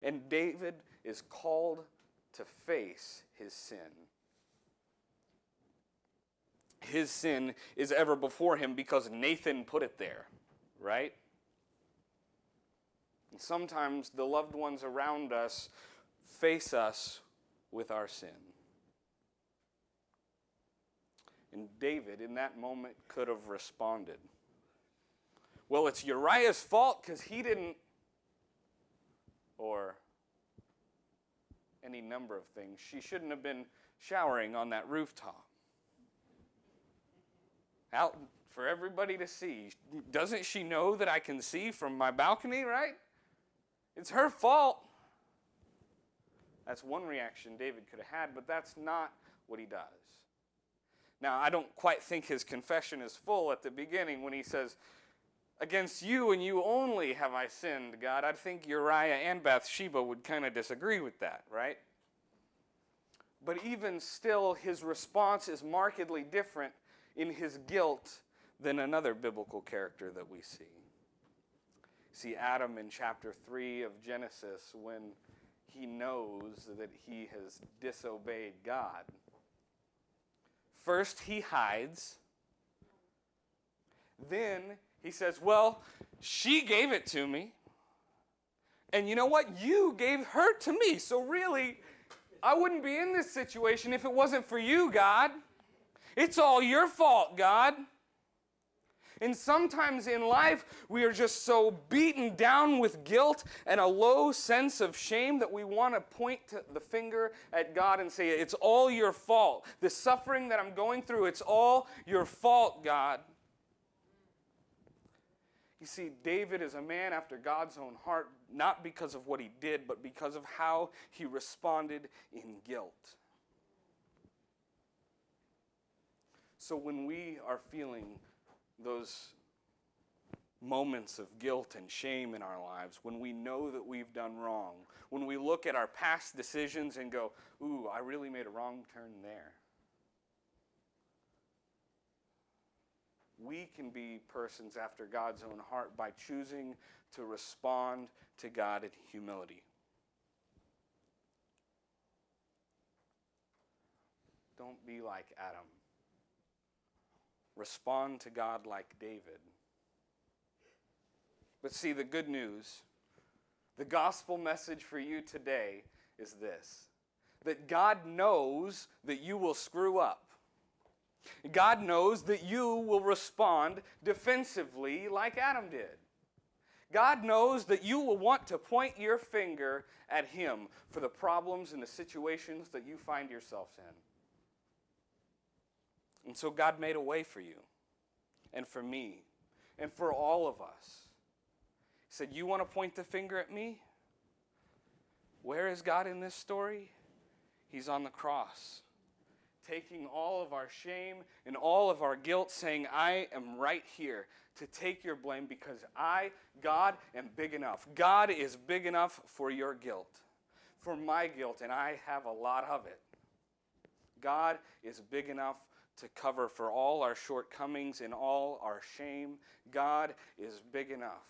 And David is called to face his sin. His sin is ever before him because Nathan put it there, right? And sometimes the loved ones around us face us with our sin. And David, in that moment, could have responded. Well, it's Uriah's fault because he didn't, or any number of things. She shouldn't have been showering on that rooftop. Out for everybody to see. Doesn't she know that I can see from my balcony, right? It's her fault. That's one reaction David could have had, but that's not what he does. Now, I don't quite think his confession is full at the beginning when he says, against you and you only have I sinned, God. I think Uriah and Bathsheba would kind of disagree with that, right? But even still, his response is markedly different in his guilt than another biblical character that we see. See Adam in chapter 3 of Genesis when he knows that he has disobeyed God. First, he hides. Then he says, well, she gave it to me. And you know what? You gave her to me. So really, I wouldn't be in this situation if it wasn't for you, God. It's all your fault, God. And sometimes in life, we are just so beaten down with guilt and a low sense of shame that we want to point the finger at God and say, it's all your fault. The suffering that I'm going through, it's all your fault, God. You see, David is a man after God's own heart, not because of what he did, but because of how he responded in guilt. So when we are feeling those moments of guilt and shame in our lives, when we know that we've done wrong, when we look at our past decisions and go, ooh, I really made a wrong turn there. We can be persons after God's own heart by choosing to respond to God in humility. Don't be like Adam. Respond to God like David. But see, the good news, the gospel message for you today is this: that God knows that you will screw up. God knows that you will respond defensively like Adam did. God knows that you will want to point your finger at him for the problems and the situations that you find yourselves in. And so God made a way for you and for me and for all of us. He said, you want to point the finger at me? Where is God in this story? He's on the cross, taking all of our shame and all of our guilt, saying, I am right here to take your blame because I, God, am big enough. God is big enough for your guilt, for my guilt, and I have a lot of it. God is big enough to cover for all our shortcomings and all our shame. God is big enough